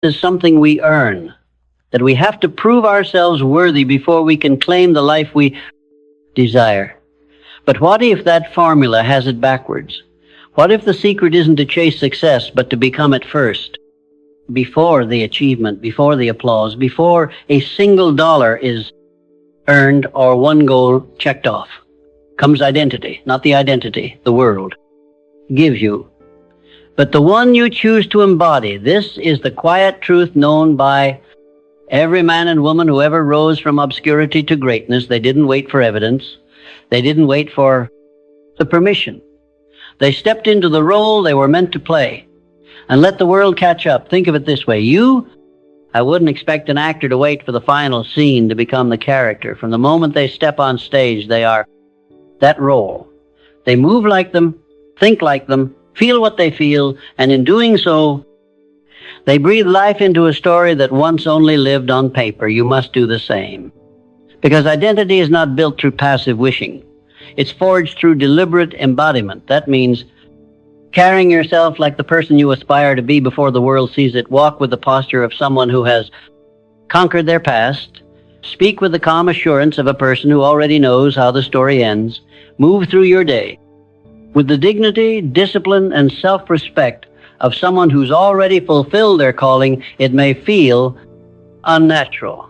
is something we earn, that we have to prove ourselves worthy before we can claim the life we desire. But what if that formula has it backwards? What if the secret isn't to chase success, but to become it first? Before the achievement, before the applause, before a single dollar is earned or one goal checked off, comes identity, not the identity the world gives you, but the one you choose to embody. This is the quiet truth known by every man and woman who ever rose from obscurity to greatness. They didn't wait for evidence. They didn't wait for the permission. They stepped into the role they were meant to play and let the world catch up. Think of it this way. I wouldn't expect an actor to wait for the final scene to become the character. From the moment they step on stage, they are that role. They move like them, think like them, feel what they feel, and in doing so, they breathe life into a story that once only lived on paper. You must do the same. Because identity is not built through passive wishing. It's forged through deliberate embodiment. That means carrying yourself like the person you aspire to be before the world sees it. Walk with the posture of someone who has conquered their past. Speak with the calm assurance of a person who already knows how the story ends. Move through your day with the dignity, discipline, and self-respect of someone who's already fulfilled their calling. It may feel unnatural.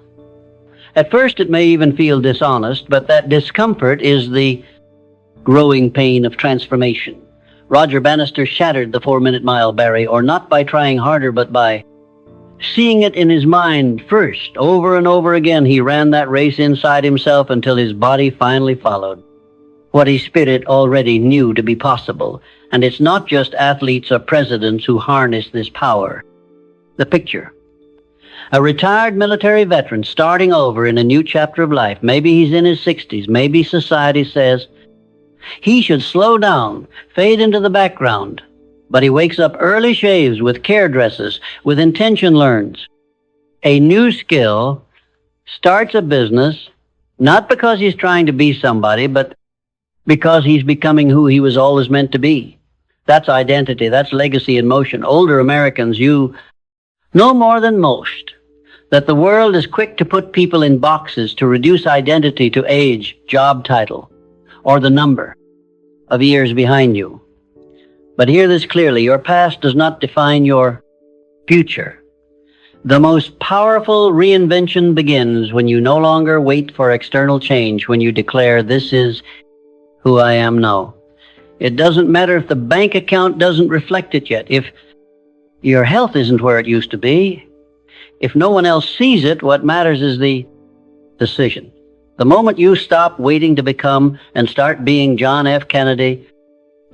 At first, it may even feel dishonest, but that discomfort is the growing pain of transformation. Roger Bannister shattered the 4-minute mile barrier, not by trying harder, but by seeing it in his mind first. Over and over again, he ran that race inside himself until his body finally followed what his spirit already knew to be possible. And it's not just athletes or presidents who harness this power. The picture. A retired military veteran starting over in a new chapter of life. Maybe he's in his 60s. Maybe society says he should slow down, fade into the background. But he wakes up early, shaves, with care dresses, with intention, learns a new skill, starts a business, not because he's trying to be somebody, but because he's becoming who he was always meant to be. That's identity. That's legacy in motion. Older Americans, you know more than most that the world is quick to put people in boxes to reduce identity to age, job title, or the number of years behind you. But hear this clearly. Your past does not define your future. The most powerful reinvention begins when you no longer wait for external change, when you declare, this is who I am now. It doesn't matter if the bank account doesn't reflect it yet. If your health isn't where it used to be, if no one else sees it, what matters is the decision. The moment you stop waiting to become and start being. John F. Kennedy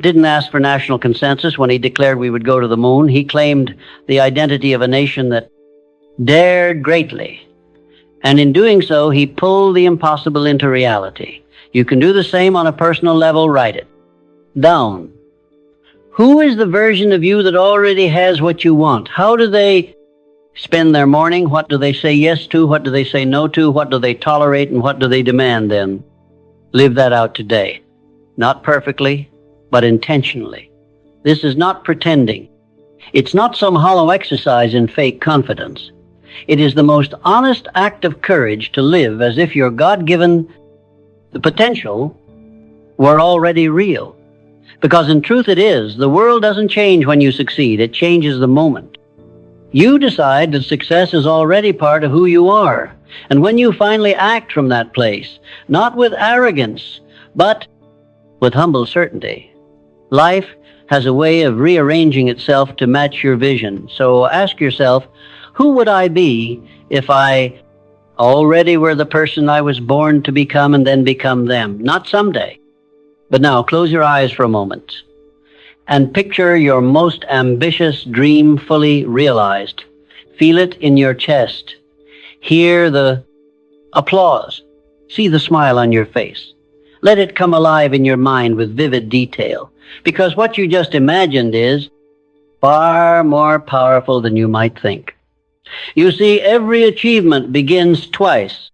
didn't ask for national consensus when he declared we would go to the moon. He claimed the identity of a nation that dared greatly. And in doing so, he pulled the impossible into reality. You can do the same on a personal level. Write it down. Who is the version of you that already has what you want? How do they spend their morning? What do they say yes to? What do they say no to? What do they tolerate? And what do they demand then? Live that out today. Not perfectly, but intentionally. This is not pretending. It's not some hollow exercise in fake confidence. It is the most honest act of courage to live as if your God-given the potential were already real. Because in truth it is. The world doesn't change when you succeed. It changes the moment. You decide that success is already part of who you are. And when you finally act from that place, not with arrogance, but with humble certainty, life has a way of rearranging itself to match your vision. So ask yourself, who would I be if I already were the person I was born to become and then become them? Not someday. But now close your eyes for a moment and picture your most ambitious dream fully realized. Feel it in your chest. Hear the applause. See the smile on your face. Let it come alive in your mind with vivid detail. Because what you just imagined is far more powerful than you might think. You see, every achievement begins twice.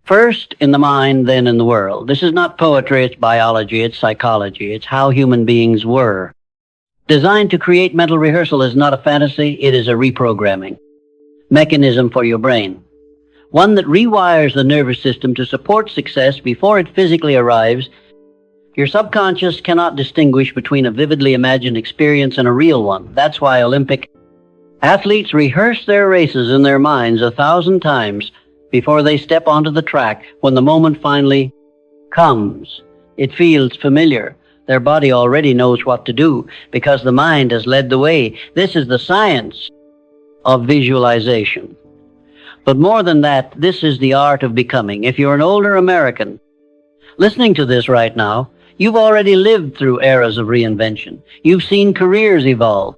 First in the mind, then in the world. This is not poetry, it's biology, it's psychology. It's how human beings were. Designed to create mental rehearsal is not a fantasy, it is a reprogramming. mechanism for your brain. One that rewires the nervous system to support success before it physically arrives. Your subconscious cannot distinguish between a vividly imagined experience and a real one. That's why Olympic athletes rehearse their races in their minds 1,000 times before they step onto the track. When the moment finally comes, it feels familiar. Their body already knows what to do because the mind has led the way. This is the science of visualization. But more than that, this is the art of becoming. If you're an older American listening to this right now, you've already lived through eras of reinvention. You've seen careers evolve,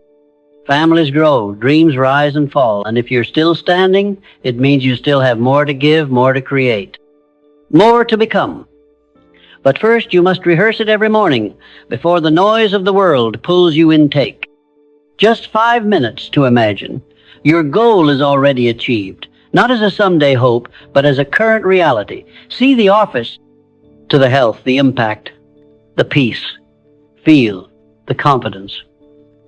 families grow, dreams rise and fall. And if you're still standing, it means you still have more to give, more to create, more to become. But first, you must rehearse it every morning before the noise of the world pulls you in take. Just 5 minutes to imagine. Your goal is already achieved, not as a someday hope, but as a current reality. See the office to the health, the impact, the peace. Feel the confidence.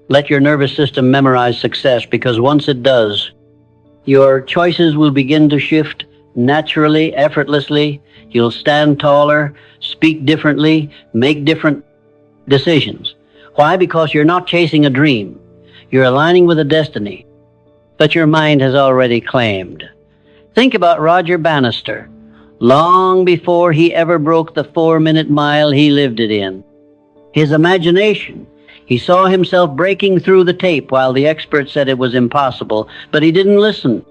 Let your nervous system memorize success, because once it does, your choices will begin to shift naturally, effortlessly. You'll stand taller, speak differently, make different decisions. Why? Because you're not chasing a dream. You're aligning with a destiny that your mind has already claimed. Think about Roger Bannister. Long before he ever broke the 4-minute mile, he lived it in. His imagination. He saw himself breaking through the tape while the experts said it was impossible, but he didn't listen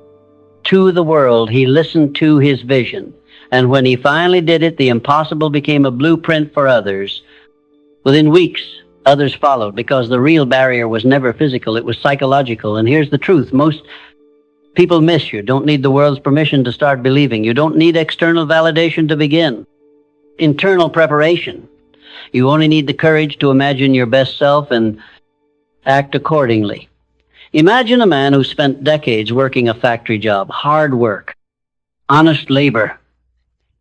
to the world. He listened to his vision. And when he finally did it, the impossible became a blueprint for others. Within weeks, others followed, because the real barrier was never physical, it was psychological. And here's the truth. Most people miss you. Don't need the world's permission to start believing. You don't need external validation to begin. Internal preparation. You only need the courage to imagine your best self and act accordingly. Imagine a man who spent decades working a factory job, hard work, honest labor.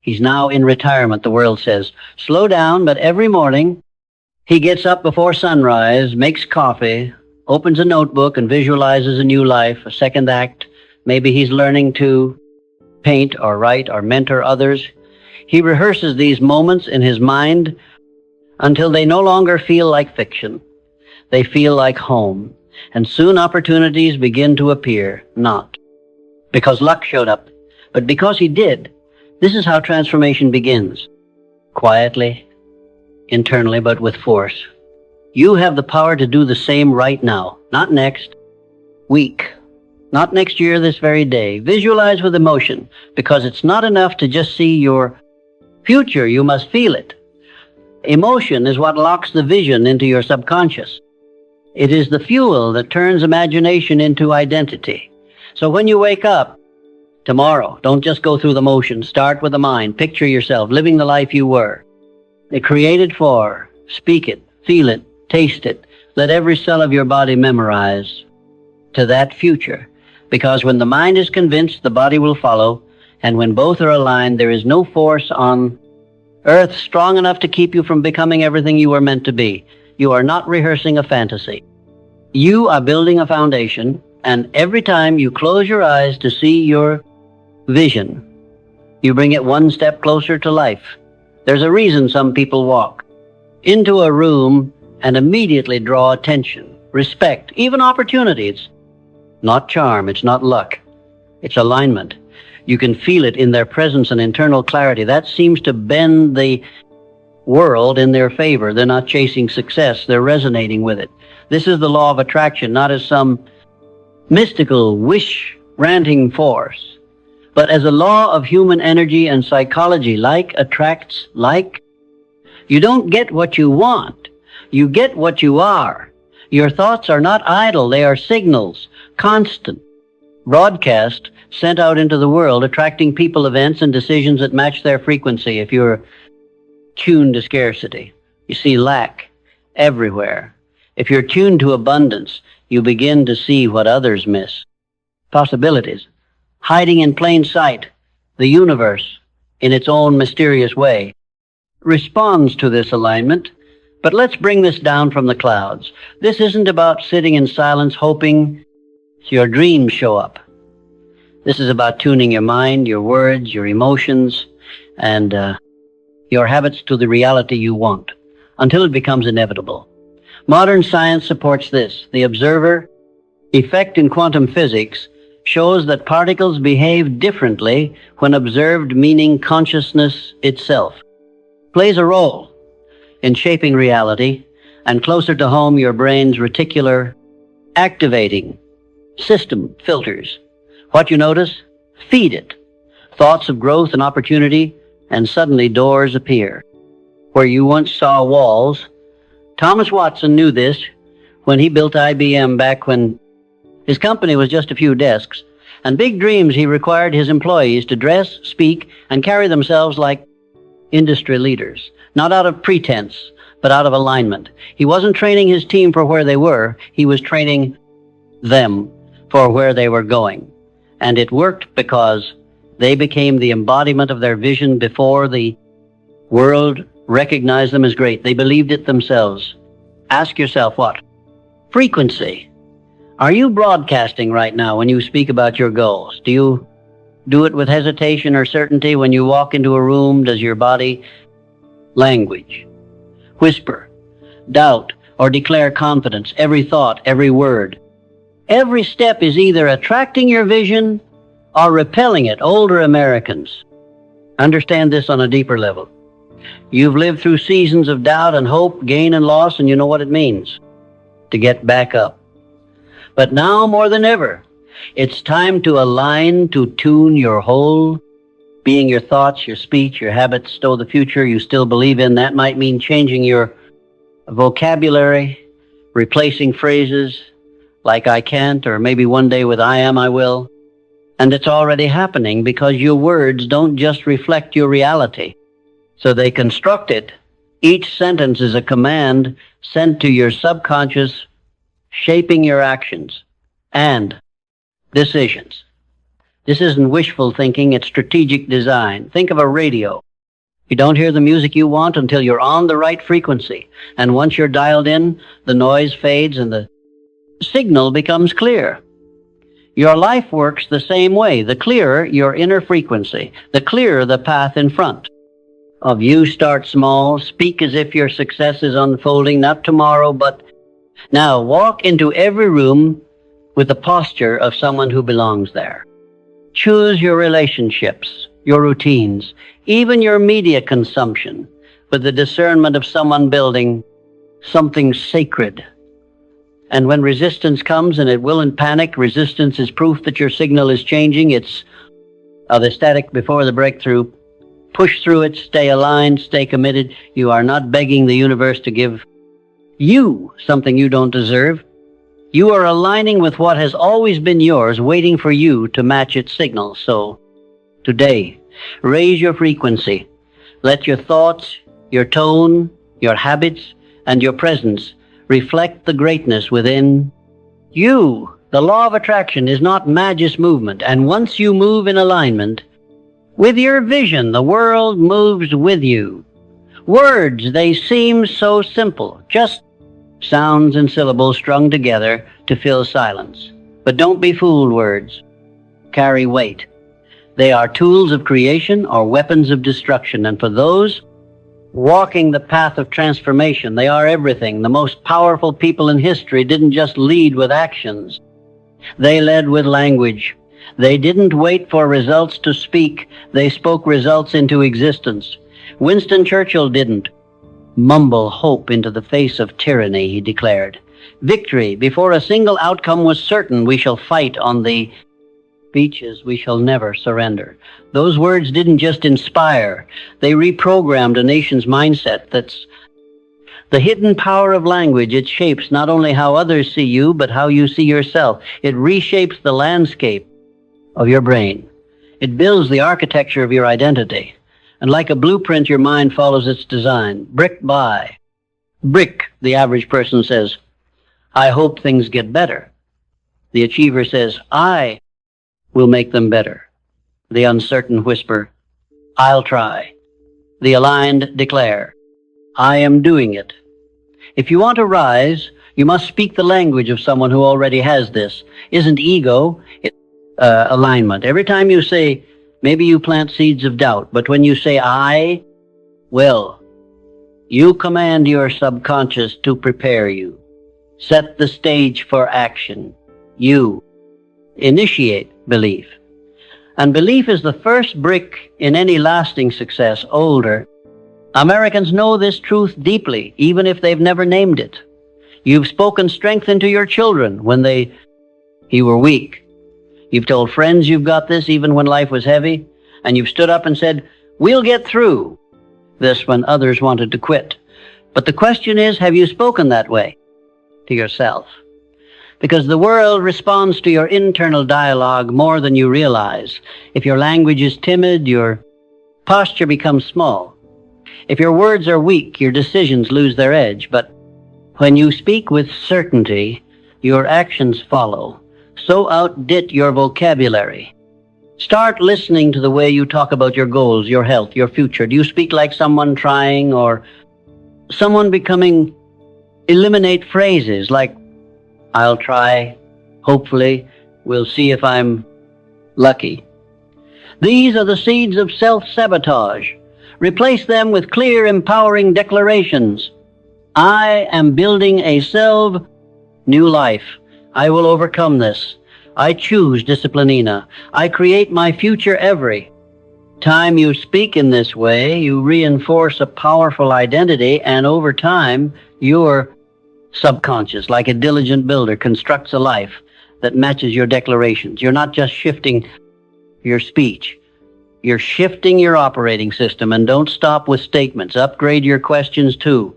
He's now in retirement, the world says. Slow down, but every morning he gets up before sunrise, makes coffee, opens a notebook and visualizes a new life, a second act. Maybe he's learning to paint or write or mentor others. He rehearses these moments in his mind until they no longer feel like fiction. They feel like home. And soon opportunities begin to appear, not because luck showed up, but because he did. This is how transformation begins. Quietly, internally, but with force. You have the power to do the same right now, not next week, not next year, this very day. Visualize with emotion, because it's not enough to just see your future. You must feel it. Emotion is what locks the vision into your subconscious. It is the fuel that turns imagination into identity. So when you wake up tomorrow, don't just go through the motions. Start with the mind. Picture yourself living the life you were created for. Speak it, feel it, taste it. Let every cell of your body memorize to that future. Because when the mind is convinced, the body will follow. And when both are aligned, there is no force on earth strong enough to keep you from becoming everything you were meant to be. You are not rehearsing a fantasy. You are building a foundation, and every time you close your eyes to see your vision, you bring it one step closer to life. There's a reason some people walk into a room and immediately draw attention, respect, even opportunity. It's not charm, it's not luck, it's alignment. You can feel it in their presence and internal clarity. That seems to bend the world in their favor. They're not chasing success, they're resonating with it. This is the law of attraction, not as some mystical wish-granting force, but as a law of human energy and psychology. Like attracts like. You don't get what you want, you get what you are. Your thoughts are not idle, they are signals, constant broadcast sent out into the world, attracting people, events, and decisions that match their frequency. If you're tuned to scarcity, you see lack everywhere. If you're tuned to abundance, you begin to see what others miss. Possibilities, hiding in plain sight. The universe, in its own mysterious way, responds to this alignment. But let's bring this down from the clouds. This isn't about sitting in silence hoping your dreams show up. This is about tuning your mind, your words, your emotions, and your habits to the reality you want until it becomes inevitable. Modern science supports this. The observer effect in quantum physics shows that particles behave differently when observed, meaning consciousness itself plays a role in shaping reality, and closer to home, your brain's reticular activating system filters what you notice, feed it thoughts of growth and opportunity, and suddenly doors appear. Where you once saw walls, Thomas Watson knew this when he built IBM back when his company was just a few desks, and big dreams he required his employees to dress, speak, and carry themselves like industry leaders, not out of pretense, but out of alignment. He wasn't training his team for where they were, he was training them for where they were going. And it worked because they became the embodiment of their vision before the world recognized them as great. They believed it themselves. Ask yourself what? Frequency. Are you broadcasting right now when you speak about your goals? Do you do it with hesitation or certainty when you walk into a room? Does your body language, whisper, doubt, or declare confidence? Every thought, every word, every step is either attracting your vision or repelling it. Older Americans understand this on a deeper level. You've lived through seasons of doubt and hope, gain and loss, and you know what it means to get back up. But now more than ever, it's time to align, to tune your whole being, your thoughts, your speech, your habits, though the future you still believe in. That might mean changing your vocabulary, replacing phrases like I can't, or maybe one day with I am, I will. And it's already happening because your words don't just reflect your reality. So they construct it. Each sentence is a command sent to your subconscious, shaping your actions and decisions. This isn't wishful thinking, it's strategic design. Think of a radio. You don't hear the music you want until you're on the right frequency. And once you're dialed in, the noise fades and the signal becomes clear. Your life works the same way. The clearer your inner frequency, the clearer the path in front of you. Start small, speak as if your success is unfolding, not tomorrow, but now. Walk into every room with the posture of someone who belongs there. Choose your relationships, your routines, even your media consumption with the discernment of someone building something sacred. And when resistance comes, and it will in panic, resistance is proof that your signal is changing. It's the static before the breakthrough. Push through it, stay aligned, stay committed. You are not begging the universe to give you something you don't deserve. You are aligning with what has always been yours, waiting for you to match its signal. So today, raise your frequency. Let your thoughts, your tone, your habits, and your presence reflect the greatness within you. The law of attraction is not magic movement, and once you move in alignment with your vision, the world moves with you. Words, they seem so simple, just sounds and syllables strung together to fill silence. But don't be fooled. Words carry weight. They are tools of creation or weapons of destruction, and for those walking the path of transformation, they are everything. The most powerful people in history didn't just lead with actions. They led with language. They didn't wait for results to speak. They spoke results into existence. Winston Churchill didn't mumble hope into the face of tyranny, he declared. Victory before a single outcome was certain. We shall fight on the beaches. We shall never surrender. Those words didn't just inspire. They reprogrammed a nation's mindset. That's the hidden power of language. It shapes not only how others see you, but how you see yourself. It reshapes the landscape of your brain. It builds the architecture of your identity. And like a blueprint, your mind follows its design, brick by brick. The average person says, I hope things get better. The achiever says, I will make them better. The uncertain whisper, I'll try. The aligned declare, I am doing it. If you want to rise, you must speak the language of someone who already has this. Isn't ego, alignment. Every time you say, maybe you plant seeds of doubt, but when you say, I will, you command your subconscious to prepare you. Set the stage for action. You initiate belief. And belief is the first brick in any lasting success. Older Americans know this truth deeply, even if they've never named it. You've spoken strength into your children when you were weak. You've told friends you've got this even when life was heavy, and you've stood up and said, we'll get through this when others wanted to quit. But the question is, have you spoken that way to yourself? Because the world responds to your internal dialogue more than you realize. If your language is timid, your posture becomes small. If your words are weak, your decisions lose their edge. But when you speak with certainty, your actions follow. So outdit your vocabulary. Start listening to the way you talk about your goals, your health, your future. Do you speak like someone trying or someone becoming? Eliminate phrases like, I'll try, hopefully, we'll see if I'm lucky. These are the seeds of self-sabotage. Replace them with clear, empowering declarations. I am building a new life. I will overcome this. I choose disciplinina. I create my future every time you speak in this way. You reinforce a powerful identity, and over time, your subconscious, like a diligent builder, constructs a life that matches your declarations. You're not just shifting your speech. You're shifting your operating system, and don't stop with statements. Upgrade your questions too.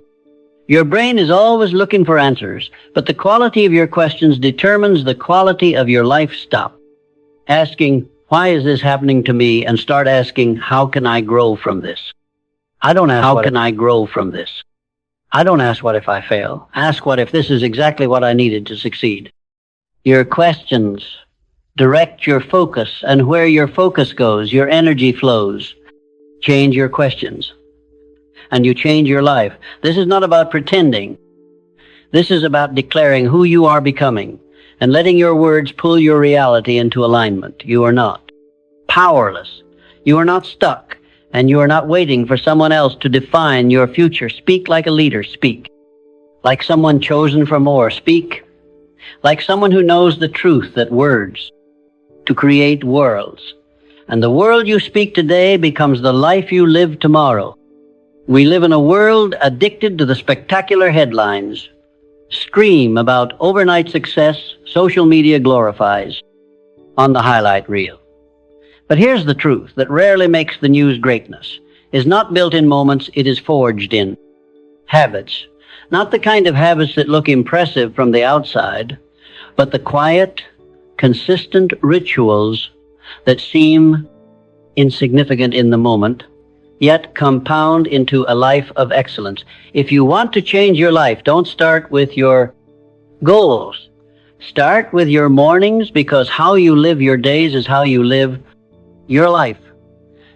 Your brain is always looking for answers, but the quality of your questions determines the quality of your life. Stop asking, why is this happening to me? And start asking, how can I grow from this? I don't ask, how can I grow from this? I don't ask, what if I fail? Ask, what if this is exactly what I needed to succeed? Your questions direct your focus, and where your focus goes, your energy flows. Change your questions, and you change your life. This is not about pretending. This is about declaring who you are becoming and letting your words pull your reality into alignment. You are not powerless. You are not stuck, and you are not waiting for someone else to define your future. Speak like a leader. Speak like someone chosen for more. Speak like someone who knows the truth that words to create worlds. And the world you speak today becomes the life you live tomorrow. We live in a world addicted to the spectacular headlines. Scream about overnight success social media glorifies on the highlight reel. But here's the truth that rarely makes the news. Greatness is not built in moments, it is forged in habits. Not the kind of habits that look impressive from the outside, but the quiet, consistent rituals that seem insignificant in the moment, yet compound into a life of excellence. If you want to change your life, don't start with your goals. Start with your mornings, because how you live your days is how you live your life.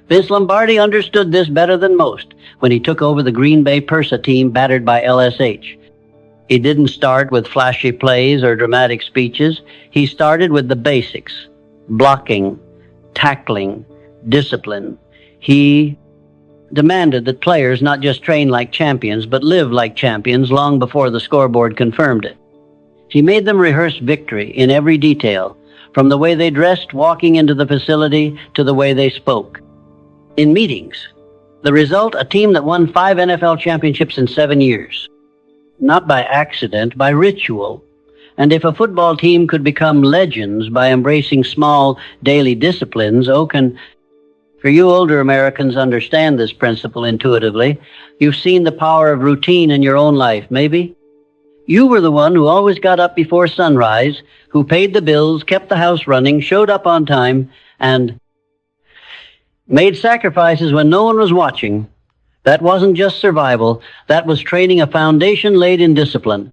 Vince Lombardi understood this better than most when he took over the Green Bay Persa team battered by LSH. He didn't start with flashy plays or dramatic speeches. He started with the basics: blocking, tackling, discipline. He demanded that players not just train like champions, but live like champions long before the scoreboard confirmed it. He made them rehearse victory in every detail, from the way they dressed walking into the facility to the way they spoke in meetings. The result, a team that won 5 NFL championships in 7 years. Not by accident, by ritual. And if a football team could become legends by embracing small daily disciplines, for you older Americans understand this principle intuitively. You've seen the power of routine in your own life, maybe. You were the one who always got up before sunrise, who paid the bills, kept the house running, showed up on time, and made sacrifices when no one was watching. That wasn't just survival. That was training a foundation laid in discipline.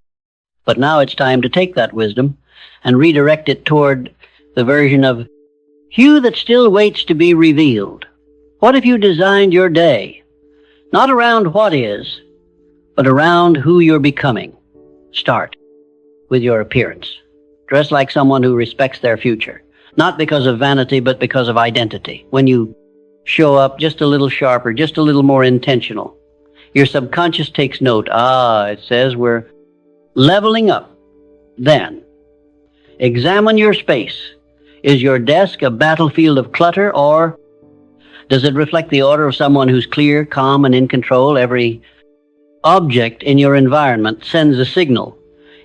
But now it's time to take that wisdom and redirect it toward the version of Hugh that still waits to be revealed. What if you designed your day, not around what is, but around who you're becoming? Start with your appearance. Dress like someone who respects their future. not because of vanity, but because of identity. When you show up just a little sharper, just a little more intentional, your subconscious takes note. It says we're leveling up. Then, examine your space. Is your desk a battlefield of clutter, or does it reflect the order of someone who's clear, calm, and in control? Every object in your environment sends a signal.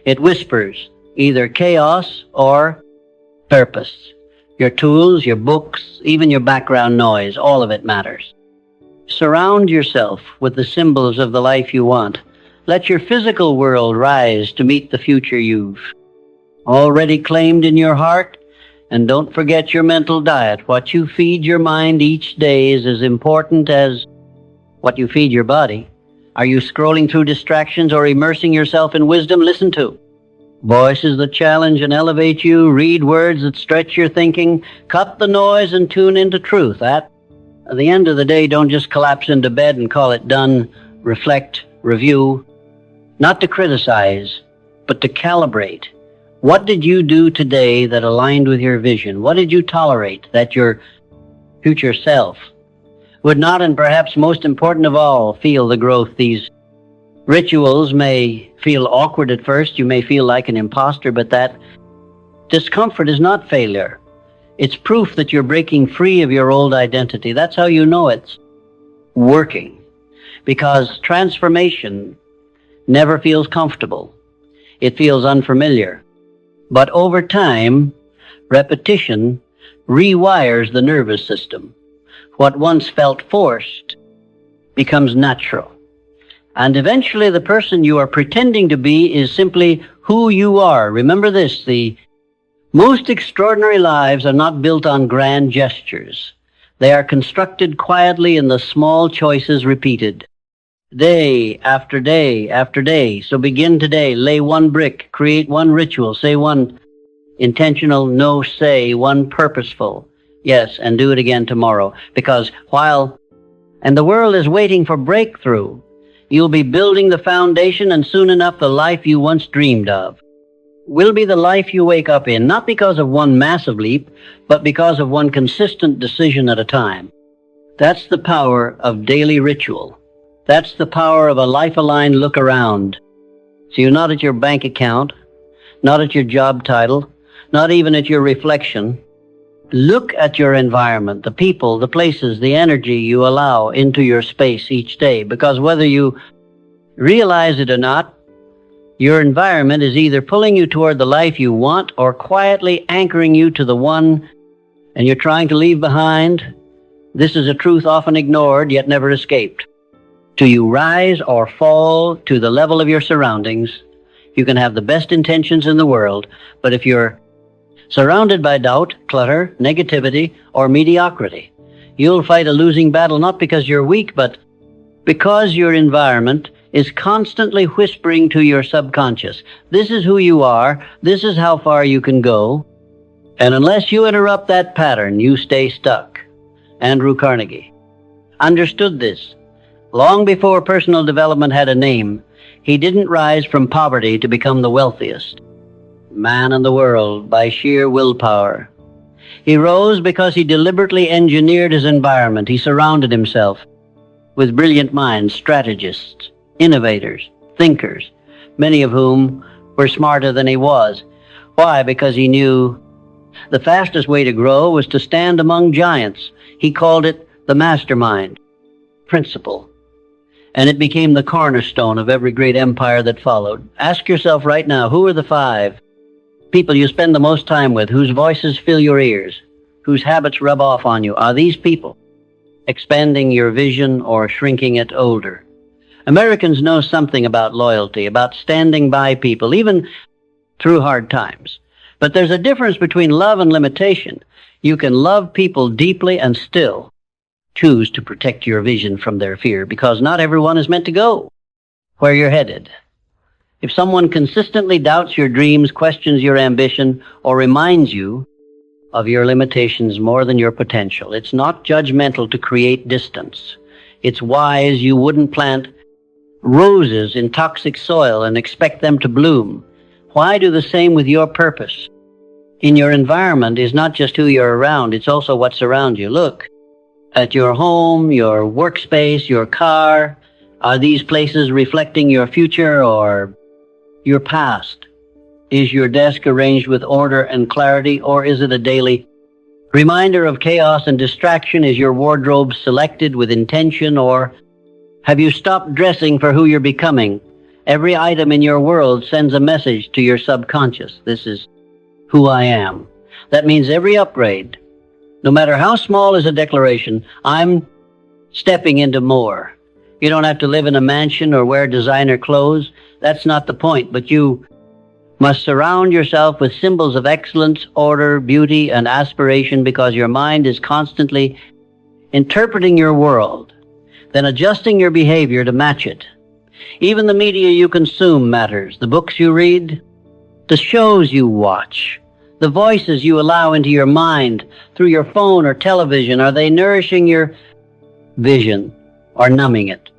It whispers either chaos or purpose. Your tools, your books, even your background noise, all of it matters. Surround yourself with the symbols of the life you want. Let your physical world rise to meet the future you've already claimed in your heart. And don't forget your mental diet. What you feed your mind each day is as important as what you feed your body. Are you scrolling through distractions or immersing yourself in wisdom? Listen to voices that challenge and elevate you. Read words that stretch your thinking. Cut the noise and tune into truth. At the end of the day, don't just collapse into bed and call it done. Reflect, review, not to criticize, but to calibrate. What did you do today that aligned with your vision? What did you tolerate that your future self would not, and perhaps most important of all, feel the growth? These rituals may feel awkward at first. You may feel like an imposter, but that discomfort is not failure. It's proof that you're breaking free of your old identity. That's how you know it's working. Because transformation never feels comfortable. It feels unfamiliar. But over time, repetition rewires the nervous system. What once felt forced becomes natural. And eventually the person you are pretending to be is simply who you are. Remember this, the most extraordinary lives are not built on grand gestures. They are constructed quietly in the small choices repeated, day after day after day. So begin today, lay one brick, create one ritual, say one intentional no, say one purposeful yes, and do it again tomorrow. Because and the world is waiting for breakthrough, you'll be building the foundation, and soon enough the life you once dreamed of will be the life you wake up in, not because of one massive leap, but because of one consistent decision at a time. That's the power of daily ritual. That's the power of a life-aligned look around. So you're not at your bank account, not at your job title, not even at your reflection. Look at your environment, the people, the places, the energy you allow into your space each day. Because whether you realize it or not, your environment is either pulling you toward the life you want or quietly anchoring you to the one and you're trying to leave behind. This is a truth often ignored, yet never escaped. Do you rise or fall to the level of your surroundings? You can have the best intentions in the world, but if you're surrounded by doubt, clutter, negativity, or mediocrity, you'll fight a losing battle, not because you're weak, but because your environment is constantly whispering to your subconscious, this is who you are, this is how far you can go, and unless you interrupt that pattern, you stay stuck. Andrew Carnegie understood this. Long before personal development had a name, he didn't rise from poverty to become the wealthiest man in the world by sheer willpower. He rose because he deliberately engineered his environment. He surrounded himself with brilliant minds, strategists, innovators, thinkers, many of whom were smarter than he was. Why? Because he knew the fastest way to grow was to stand among giants. He called it the mastermind principle. And it became the cornerstone of every great empire that followed. Ask yourself right now, who are the 5 people you spend the most time with, whose voices fill your ears, whose habits rub off on you? Are these people expanding your vision or shrinking it older? Americans know something about loyalty, about standing by people, even through hard times. But there's a difference between love and limitation. You can love people deeply and still choose to protect your vision from their fear, because not everyone is meant to go where you're headed. If someone consistently doubts your dreams, questions your ambition, or reminds you of your limitations more than your potential, it's not judgmental to create distance. It's wise. You wouldn't plant roses in toxic soil and expect them to bloom. Why do the same with your purpose? in your environment is not just who you're around, it's also what's around you. Look at your home, your workspace, your car. Are these places reflecting your future or your past? Is your desk arranged with order and clarity, or is it a daily reminder of chaos and distraction? Is your wardrobe selected with intention, or have you stopped dressing for who you're becoming? Every item in your world sends a message to your subconscious. This is who I am. That means every upgrade, no matter how small is a declaration, I'm stepping into more. You don't have to live in a mansion or wear designer clothes. That's not the point, but you must surround yourself with symbols of excellence, order, beauty, and aspiration, because your mind is constantly interpreting your world, then adjusting your behavior to match it. Even the media you consume matters. The books you read, the shows you watch, the voices you allow into your mind through your phone or television, are they nourishing your vision or numbing it?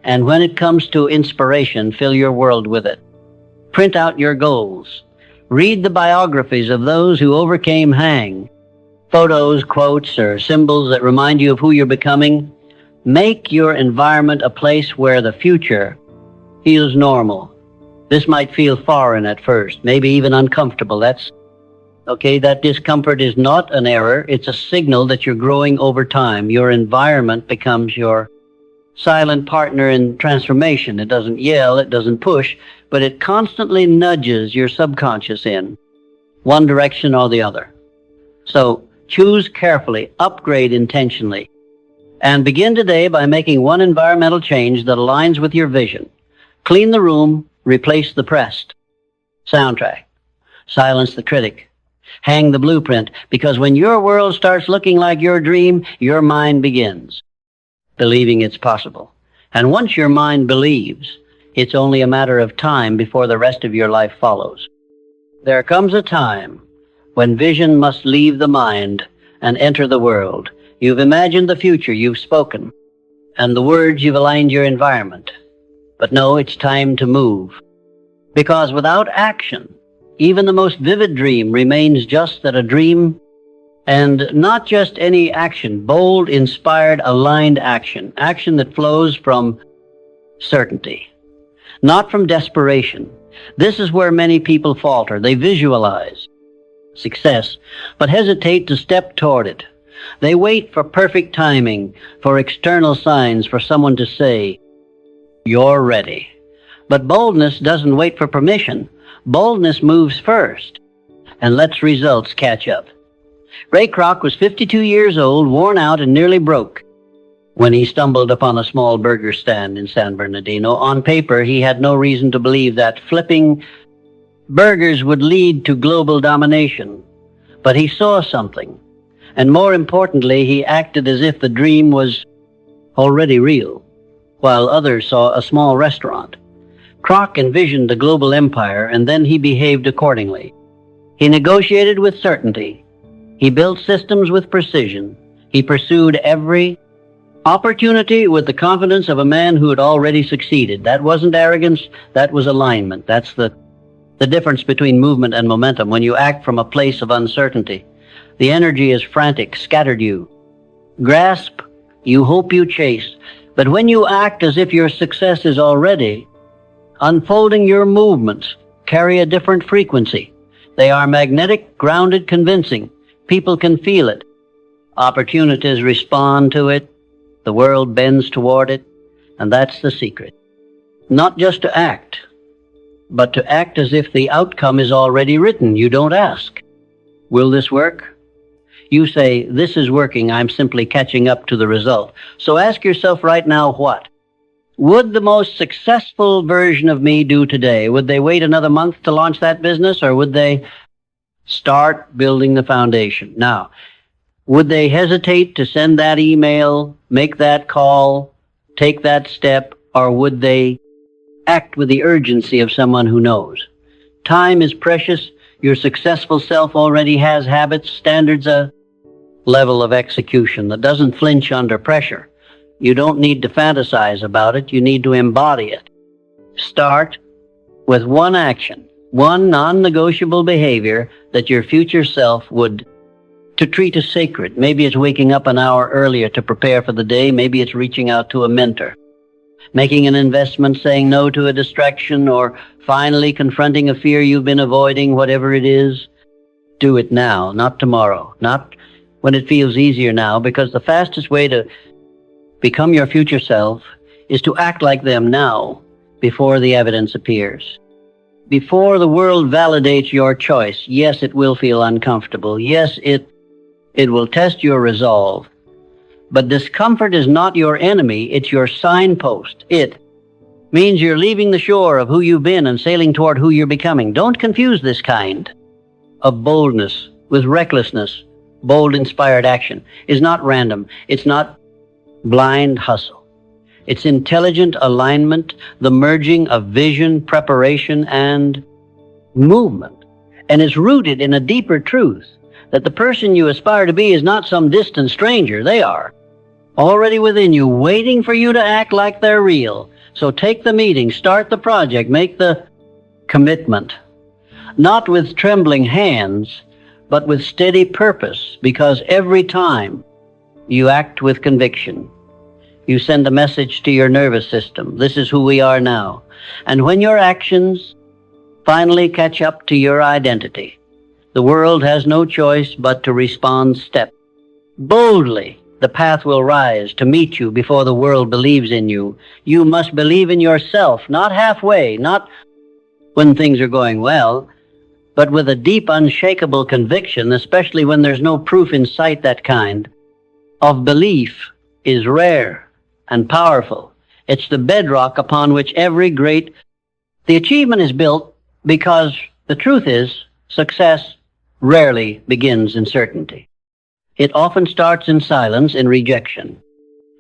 And when it comes to inspiration, fill your world with it. Print out your goals. Read the biographies of those who overcame hang. Photos, quotes, or symbols that remind you of who you're becoming. Make your environment a place where the future feels normal. This might feel foreign at first, maybe even uncomfortable. That's okay. That discomfort is not an error. It's a signal that you're growing over time. Your environment becomes your silent partner in transformation. It doesn't yell, it doesn't push, but it constantly nudges your subconscious in one direction or the other. So choose carefully, upgrade intentionally, and begin today by making one environmental change that aligns with your vision. Clean the room, replace the pressed soundtrack, silence the critic, hang the blueprint, because when your world starts looking like your dream, your mind begins believing it's possible. And once your mind believes, it's only a matter of time before the rest of your life follows. There comes a time when vision must leave the mind and enter the world. You've imagined the future, you've spoken, and the words you've aligned your environment. But no, it's time to move. Because without action, even the most vivid dream remains just that, a dream. And not just any action, bold, inspired, aligned action. Action that flows from certainty, not from desperation. This is where many people falter. They visualize success, but hesitate to step toward it. They wait for perfect timing, for external signs, for someone to say, "You're ready." But boldness doesn't wait for permission. Boldness moves first and lets results catch up. Ray Kroc was 52 years old, worn out and nearly broke, when he stumbled upon a small burger stand in San Bernardino. On paper, he had no reason to believe that flipping burgers would lead to global domination. But he saw something, and more importantly, he acted as if the dream was already real, while others saw a small restaurant. Kroc envisioned a global empire, and then he behaved accordingly. He negotiated with certainty. He built systems with precision. He pursued every opportunity with the confidence of a man who had already succeeded. That wasn't arrogance, that was alignment. That's the difference between movement and momentum. When you act from a place of uncertainty, the energy is frantic, scattered you. Grasp, you hope, you chase. But when you act as if your success is already unfolding, your movements carry a different frequency. They are magnetic, grounded, convincing. People can feel it. Opportunities respond to it. The world bends toward it. And that's the secret. Not just to act, but to act as if the outcome is already written. You don't ask, "Will this work?" You say, "This is working. I'm simply catching up to the result." So ask yourself right now, what would the most successful version of me do today? Would they wait another month to launch that business, or would they start building the foundation now? Would they hesitate to send that email, make that call, take that step, or would they act with the urgency of someone who knows? Time is precious. Your successful self already has habits, standards, a level of execution that doesn't flinch under pressure. You don't need to fantasize about it. You need to embody it. Start with one action, one non-negotiable behavior that your future self would to treat as sacred. Maybe it's waking up an hour earlier to prepare for the day. Maybe it's reaching out to a mentor, making an investment, saying no to a distraction, or finally confronting a fear you've been avoiding, whatever it is. Do it now, not tomorrow, not when it feels easier now, because the fastest way to become your future self is to act like them now before the evidence appears. Before the world validates your choice. Yes, it will feel uncomfortable. Yes, it will test your resolve. But discomfort is not your enemy, it's your signpost. It means you're leaving the shore of who you've been and sailing toward who you're becoming. Don't confuse this kind of boldness with recklessness. Bold, inspired action is not random. It's not blind hustle. It's intelligent alignment, the merging of vision, preparation, and movement. And it's rooted in a deeper truth that the person you aspire to be is not some distant stranger. They are already within you, waiting for you to act like they're real. So take the meeting, start the project, make the commitment, not with trembling hands, but with steady purpose, because every time you act with conviction, you send a message to your nervous system. This is who we are now. And when your actions finally catch up to your identity, the world has no choice but to respond step. Boldly, the path will rise to meet you before the world believes in you. You must believe in yourself, not halfway, not when things are going well, but with a deep, unshakable conviction, especially when there's no proof in sight. That kind of belief is rare and powerful. It's the bedrock upon which the achievement is built, because the truth is, success rarely begins in certainty. It often starts in silence, in rejection,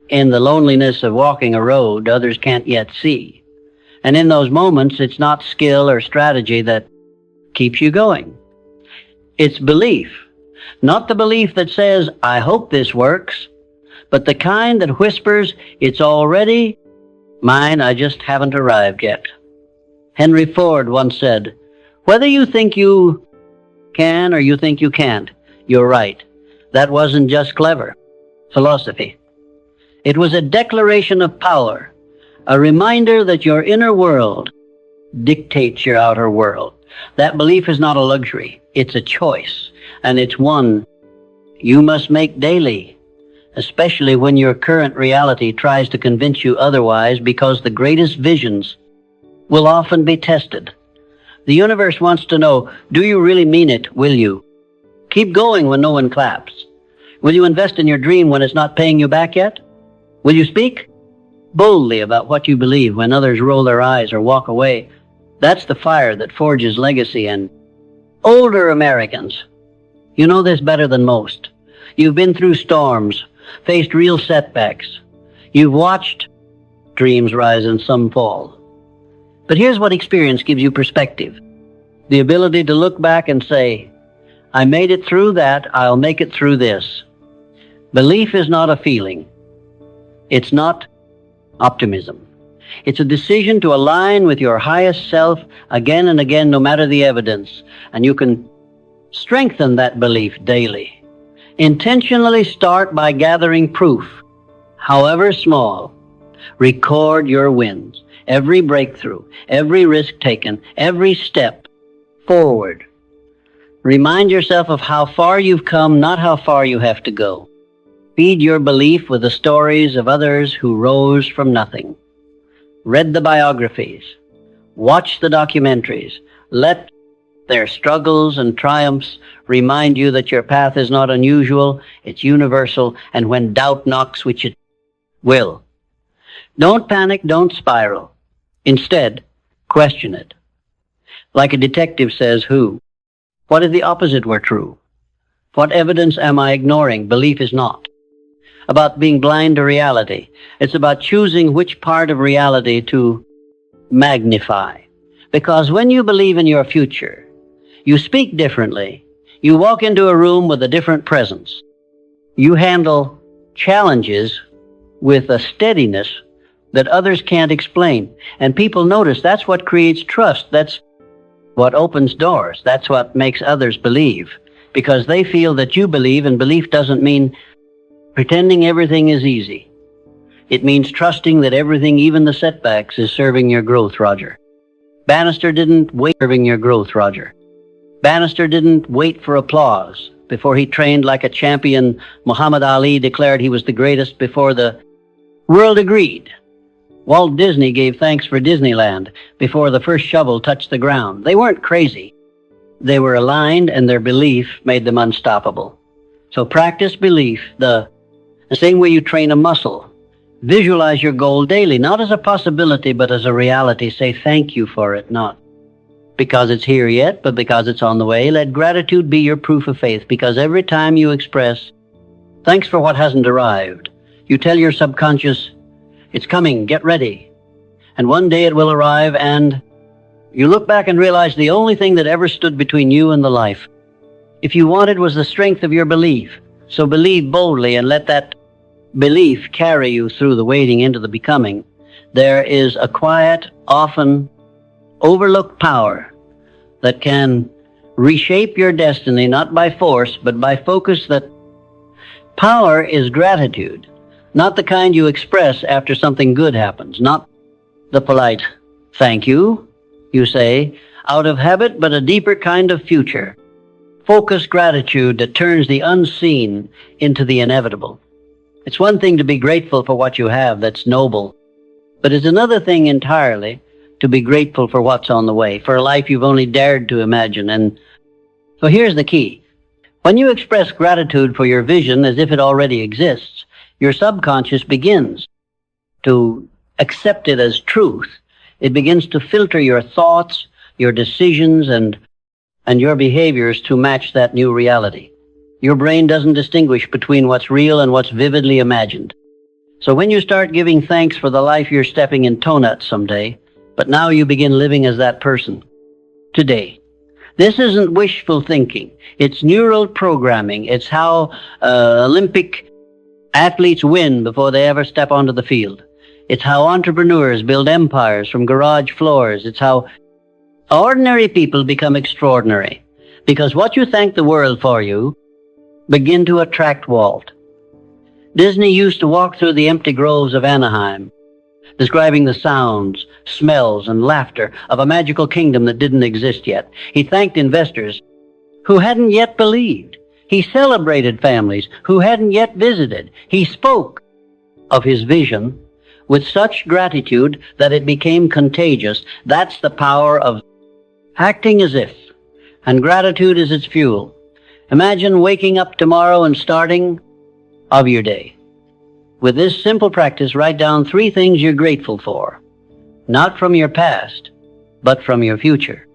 in the loneliness of walking a road others can't yet see. And in those moments, it's not skill or strategy that keeps you going. It's belief. Not the belief that says, I hope this works, but the kind that whispers, it's already mine, I just haven't arrived yet. Henry Ford once said, whether you think you can or you think you can't, you're right. That wasn't just clever philosophy. It was a declaration of power, a reminder that your inner world dictates your outer world. That belief is not a luxury. It's a choice, and it's one you must make daily, especially when your current reality tries to convince you otherwise, because the greatest visions will often be tested. The universe wants to know, do you really mean it? Will you keep going when no one claps? Will you invest in your dream when it's not paying you back yet? Will you speak boldly about what you believe when others roll their eyes or walk away? That's the fire that forges legacy. And older Americans, you know this better than most. You've been through storms, faced real setbacks. You've watched dreams rise and some fall. But here's what experience gives you perspective. The ability to look back and say, I made it through that, I'll make it through this. Belief is not a feeling. It's not optimism. It's a decision to align with your highest self again and again, no matter the evidence. And you can strengthen that belief daily. Intentionally start by gathering proof, however small. Record your wins, every breakthrough, every risk taken, every step forward. Remind yourself of how far you've come, not how far you have to go. Feed your belief with the stories of others who rose from nothing. Read the biographies. Watch the documentaries. Let their struggles and triumphs remind you that your path is not unusual, it's universal, and when doubt knocks, which it will, don't panic, don't spiral. Instead, question it. Like a detective says, who? What if the opposite were true? What evidence am I ignoring? Belief is not about being blind to reality. It's about choosing which part of reality to magnify. Because when you believe in your future, you speak differently. You walk into a room with a different presence. You handle challenges with a steadiness that others can't explain. And people notice. That's what creates trust. That's what opens doors. That's what makes others believe, because they feel that you believe, and belief doesn't mean pretending everything is easy. It means trusting that everything, even the setbacks, is serving your growth, Roger. Bannister didn't wait serving your growth, Roger. Bannister didn't wait for applause before he trained like a champion. Muhammad Ali declared he was the greatest before the world agreed. Walt Disney gave thanks for Disneyland before the first shovel touched the ground. They weren't crazy. They were aligned, and their belief made them unstoppable. So practice belief the same way you train a muscle. Visualize your goal daily, not as a possibility, but as a reality. Say thank you for it, not because it's here yet, but because it's on the way. Let gratitude be your proof of faith, because every time you express thanks for what hasn't arrived, you tell your subconscious, it's coming, get ready. And one day it will arrive, and you look back and realize the only thing that ever stood between you and the life, if you wanted, was the strength of your belief. So believe boldly and let that belief carry you through the wading into the becoming. There is a quiet, often overlooked power that can reshape your destiny, not by force, but by focus. That power is gratitude, not the kind you express after something good happens, not the polite thank you say out of habit, but a deeper kind of future. Focused gratitude that turns the unseen into the inevitable. It's one thing to be grateful for what you have, that's noble, but it's another thing entirely to be grateful for what's on the way, for a life you've only dared to imagine. And so here's the key. When you express gratitude for your vision as if it already exists, your subconscious begins to accept it as truth. It begins to filter your thoughts, your decisions, and your behaviors to match that new reality. Your brain doesn't distinguish between what's real and what's vividly imagined. So when you start giving thanks for the life you're stepping in toe nuts someday, but now you begin living as that person today. This isn't wishful thinking. It's neural programming. It's how Olympic athletes win before they ever step onto the field. It's how entrepreneurs build empires from garage floors. It's how ordinary people become extraordinary. Because what you thank the world for, you begin to attract Walt. Disney used to walk through the empty groves of Anaheim, describing the sounds, smells, and laughter of a magical kingdom that didn't exist yet. He thanked investors who hadn't yet believed. He celebrated families who hadn't yet visited. He spoke of his vision with such gratitude that it became contagious. That's the power of acting as if, and gratitude is its fuel. Imagine waking up tomorrow and starting of your day. With this simple practice, write down 3 things you're grateful for, not from your past, but from your future.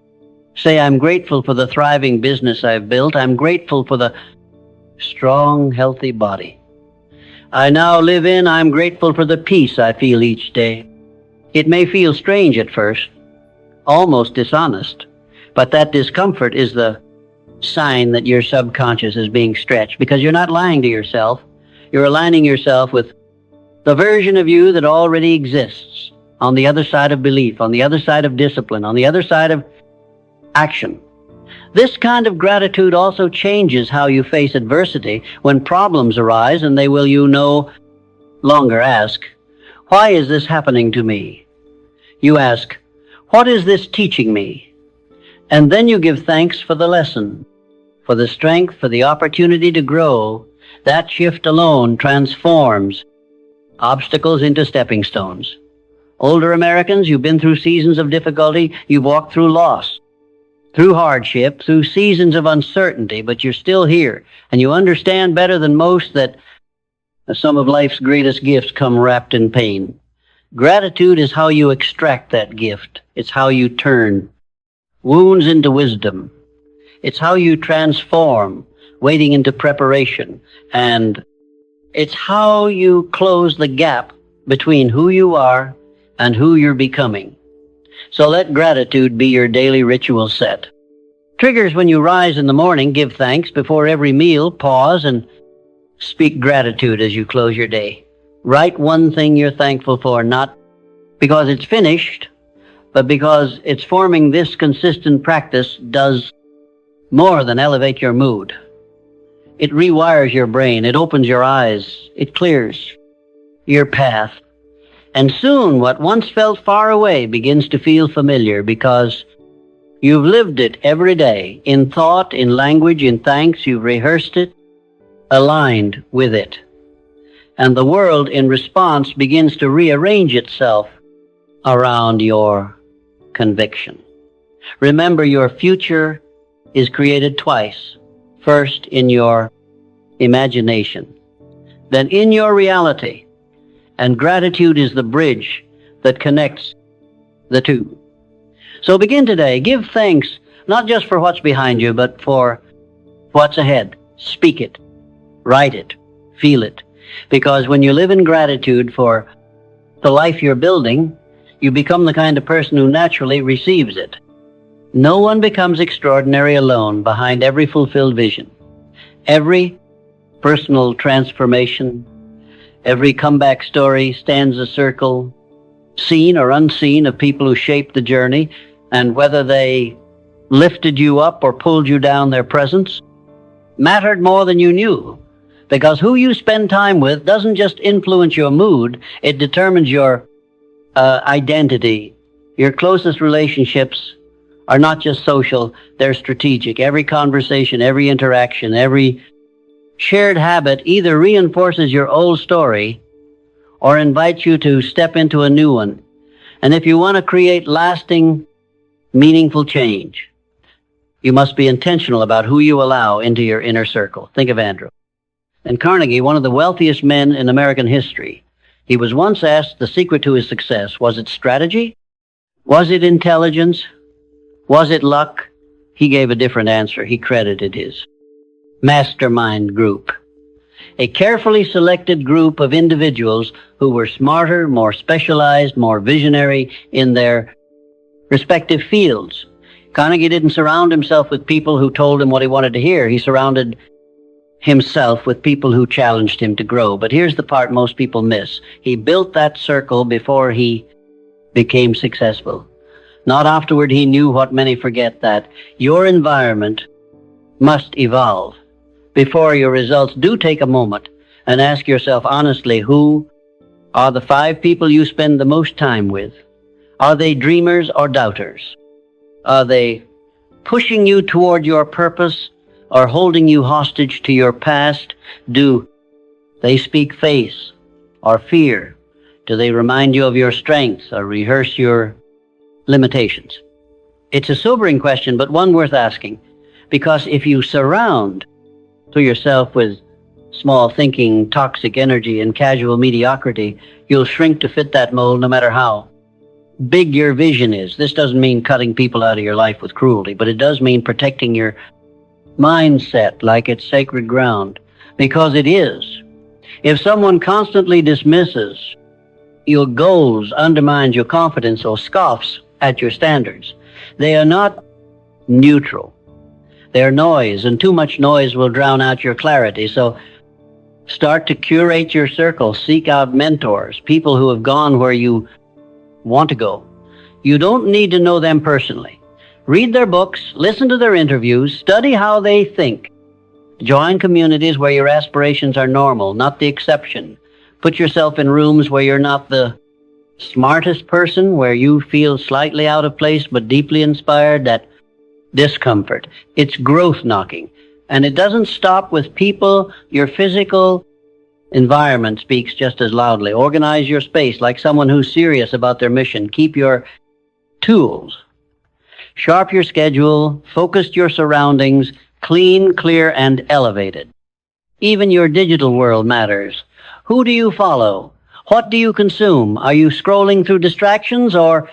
Say, I'm grateful for the thriving business I've built. I'm grateful for the strong, healthy body I now live in. I'm grateful for the peace I feel each day. It may feel strange at first, almost dishonest, but that discomfort is the sign that your subconscious is being stretched, because you're not lying to yourself. You're aligning yourself with the version of you that already exists on the other side of belief, on the other side of discipline, on the other side of action. This kind of gratitude also changes how you face adversity. When problems arise, and they will, you no longer ask, why is this happening to me? You ask, what is this teaching me? And then you give thanks for the lesson, for the strength, for the opportunity to grow. That shift alone transforms obstacles into stepping stones. Older Americans, you've been through seasons of difficulty. You've walked through loss, through hardship, through seasons of uncertainty, but you're still here. And you understand better than most that some of life's greatest gifts come wrapped in pain. Gratitude is how you extract that gift. It's how you turn wounds into wisdom. It's how you transform waiting into preparation. And it's how you close the gap between who you are and who you're becoming. So let gratitude be your daily ritual set. Triggers: when you rise in the morning, give thanks. Before every meal, pause and speak gratitude as you close your day. Write one thing you're thankful for, not because it's finished, but because it's forming this consistent practice does more than elevate your mood. It rewires your brain, it opens your eyes, it clears your path. And soon what once felt far away begins to feel familiar because you've lived it every day, in thought, in language, in thanks. You've rehearsed it, aligned with it. And the world in response begins to rearrange itself around your conviction. Remember, your future is created twice. First in your imagination, then in your reality. And gratitude is the bridge that connects the two. So begin today. Give thanks, not just for what's behind you, but for what's ahead. Speak it, write it, feel it. Because when you live in gratitude for the life you're building, you become the kind of person who naturally receives it. No one becomes extraordinary alone. Behind every fulfilled vision, every personal transformation, every comeback story stands a circle, seen or unseen, of people who shaped the journey, and whether they lifted you up or pulled you down, their presence mattered more than you knew. Because who you spend time with doesn't just influence your mood, it determines your identity. Your closest relationships are not just social, they're strategic. Every conversation, every interaction, every shared habit either reinforces your old story or invites you to step into a new one. And if you want to create lasting, meaningful change, you must be intentional about who you allow into your inner circle. Think of Andrew. And Carnegie, one of the wealthiest men in American history, he was once asked the secret to his success. Was it strategy? Was it intelligence? Was it luck? He gave a different answer. He credited his mastermind group, a carefully selected group of individuals who were smarter, more specialized, more visionary in their respective fields. Carnegie didn't surround himself with people who told him what he wanted to hear. He surrounded himself with people who challenged him to grow. But here's the part most people miss. He built that circle before he became successful. Not afterward. He knew what many forget, that your environment must evolve before your results. Do take a moment and ask yourself honestly, who are the 5 people you spend the most time with? Are they dreamers or doubters? Are they pushing you toward your purpose or holding you hostage to your past? Do they speak faith or fear? Do they remind you of your strengths or rehearse your limitations? It's a sobering question, but one worth asking, because if you surround to yourself with small thinking, toxic energy, and casual mediocrity, you'll shrink to fit that mold no matter how big your vision is. This doesn't mean cutting people out of your life with cruelty, but it does mean protecting your mindset like it's sacred ground, because it is. If someone constantly dismisses your goals, undermines your confidence, or scoffs at your standards, they are not neutral. They're noise, and too much noise will drown out your clarity. So start to curate your circle. Seek out mentors, people who have gone where you want to go. You don't need to know them personally. Read their books, listen to their interviews, study how they think. Join communities where your aspirations are normal, not the exception. Put yourself in rooms where you're not the smartest person, where you feel slightly out of place but deeply inspired. That discomfort, it's growth knocking. And it doesn't stop with people. Your physical environment speaks just as loudly. Organize your space like someone who's serious about their mission. Keep your tools. Sharp your schedule, focused your surroundings, clean, clear, and elevated. Even your digital world matters. Who do you follow? What do you consume? Are you scrolling through distractions or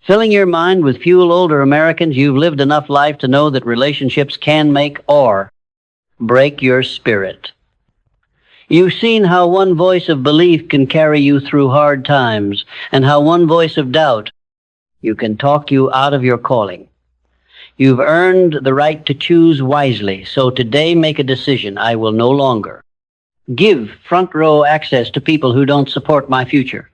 filling your mind with few older Americans? You've lived enough life to know that relationships can make or break your spirit. You've seen how one voice of belief can carry you through hard times, and how one voice of doubt can talk you out of your calling. You've earned the right to choose wisely, so today make a decision. I will no longer give front row access to people who don't support my future.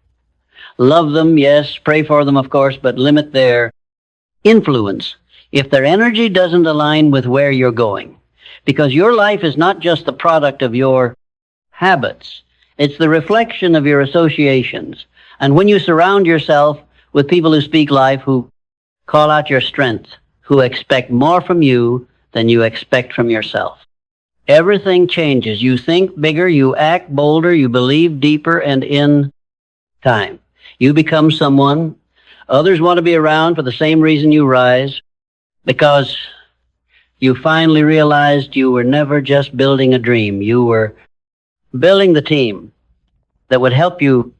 Love them, yes. Pray for them, of course, but limit their influence if their energy doesn't align with where you're going. Because your life is not just the product of your habits. It's the reflection of your associations. And when you surround yourself with people who speak life, who call out your strength, who expect more from you than you expect from yourself, everything changes. You think bigger, you act bolder, you believe deeper, and in time, you become someone others want to be around for the same reason you rise, because you finally realized you were never just building a dream. You were building the team that would help you